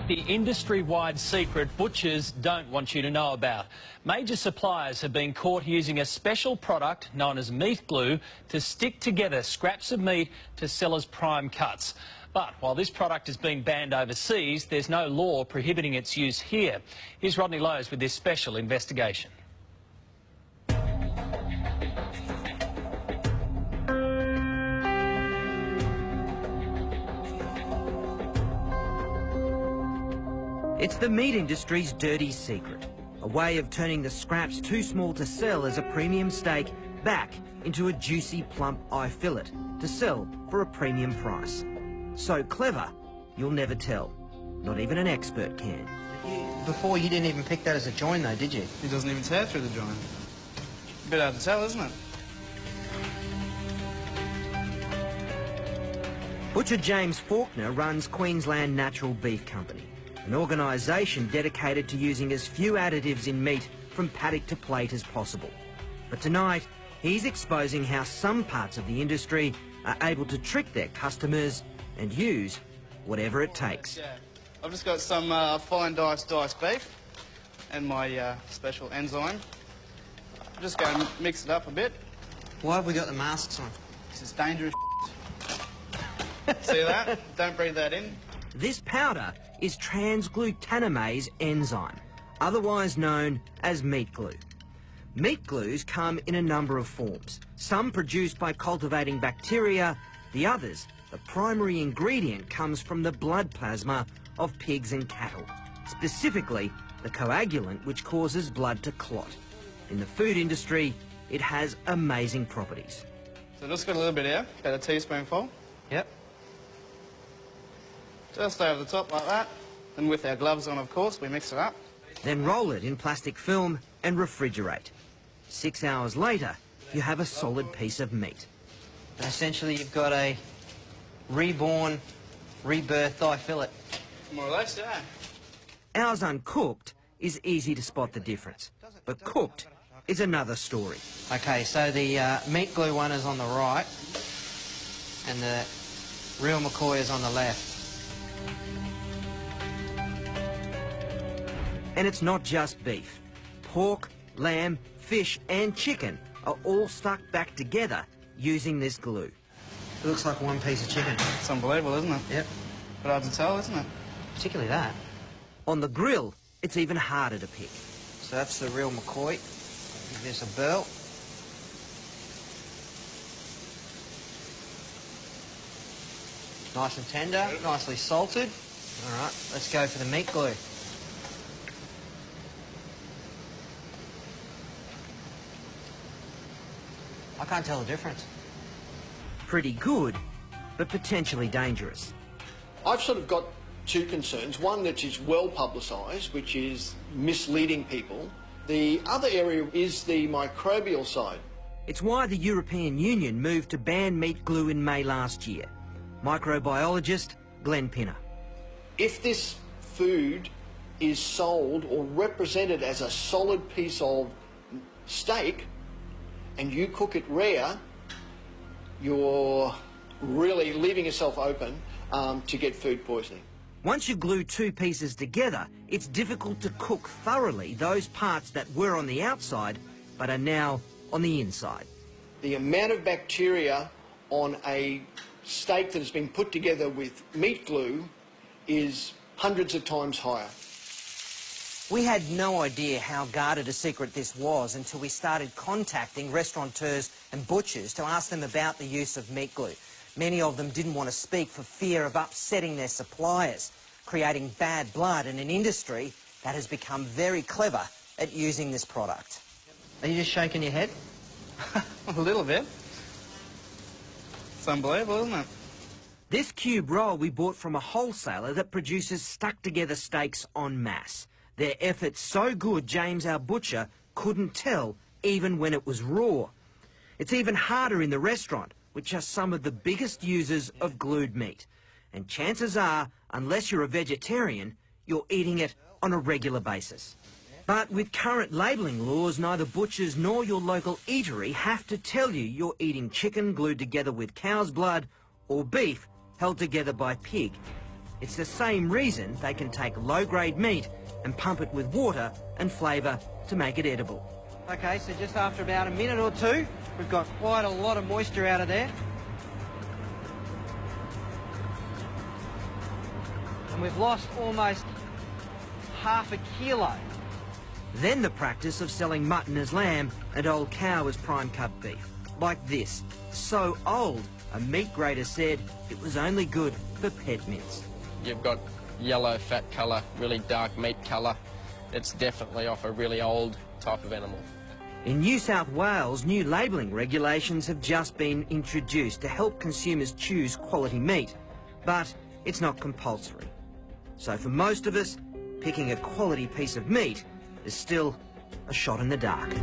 The industry-wide secret butchers don't want you to know about. Major suppliers have been caught using a special product known as meat glue to stick together scraps of meat to sell as prime cuts. But while this product has been banned overseas, there's no law prohibiting its use here. Here's Rodney Lowe's with this special investigation. It's the meat industry's dirty secret, a way of turning the scraps too small to sell as a premium steak back into a juicy, plump eye fillet to sell for a premium price. So clever, you'll never tell. Not even an expert can. Before, you didn't even pick that as a join, though, did you? It doesn't even tear through the joint. A bit hard to tell, isn't it? Butcher James Faulkner runs Queensland Natural Beef Company, an organisation dedicated to using as few additives in meat from paddock to plate as possible. But tonight, he's exposing how some parts of the industry are able to trick their customers and use whatever it takes. Yeah. I've just got some fine diced beef and my special enzyme. I'm just going to mix it up a bit. Why have we got the masks on? This is dangerous. See that? Don't breathe that in. This powder is transglutaminase enzyme, otherwise known as meat glue. Meat glues come in a number of forms, some produced by cultivating bacteria, the others, the primary ingredient comes from the blood plasma of pigs and cattle, specifically the coagulant which causes blood to clot. In the food industry, it has amazing properties. So just got a little bit here, about a teaspoonful. Yep. Just over the top like that. And with our gloves on, of course, we mix it up. Then roll it in plastic film and refrigerate. 6 hours later, you have a solid piece of meat. And essentially, you've got a reborn, rebirthed thigh fillet. More or less, yeah. Ours uncooked is easy to spot the difference, but cooked is another story. OK, so the meat glue one is on the right, and the real McCoy is on the left. And it's not just beef. Pork, lamb, fish and chicken are all stuck back together using this glue. It looks like one piece of chicken. It's unbelievable, isn't it? Yep. But hard to tell, isn't it? Particularly that. On the grill, it's even harder to pick. So that's the real McCoy. Give this a burl. Nice and tender, nicely salted. All right, let's go for the meat glue. I can't tell the difference. Pretty good, but potentially dangerous. I've sort of got two concerns. One that is well publicised, which is misleading people. The other area is the microbial side. It's why the European Union moved to ban meat glue in May last year. Microbiologist Glenn Pinner. If this food is sold or represented as a solid piece of steak and you cook it rare, you're really leaving yourself open to get food poisoning. Once you glue two pieces together, it's difficult to cook thoroughly those parts that were on the outside but are now on the inside. The amount of bacteria on a steak that has been put together with meat glue is hundreds of times higher. We had no idea how guarded a secret this was until we started contacting restaurateurs and butchers to ask them about the use of meat glue. Many of them didn't want to speak for fear of upsetting their suppliers, creating bad blood in an industry that has become very clever at using this product. Are you just shaking your head? A little bit. It's unbelievable, isn't it? This cube roll we bought from a wholesaler that produces stuck-together steaks en masse. Their effort's so good, James, our butcher, couldn't tell even when it was raw. It's even harder in the restaurant, which are some of the biggest users of glued meat. And chances are, unless you're a vegetarian, you're eating it on a regular basis. But with current labelling laws, neither butchers nor your local eatery have to tell you you're eating chicken glued together with cow's blood or beef held together by pig. It's the same reason they can take low-grade meat and pump it with water and flavour to make it edible. Okay, so just after about a minute or two, we've got quite a lot of moisture out of there. And we've lost almost half a kilo. Then the practice of selling mutton as lamb and old cow as prime cut beef. Like this. So old, a meat grader said it was only good for pet mince. You've got yellow fat colour, really dark meat colour. It's definitely off a really old type of animal. In New South Wales, new labelling regulations have just been introduced to help consumers choose quality meat, but it's not compulsory. So for most of us, picking a quality piece of meat is still a shot in the dark.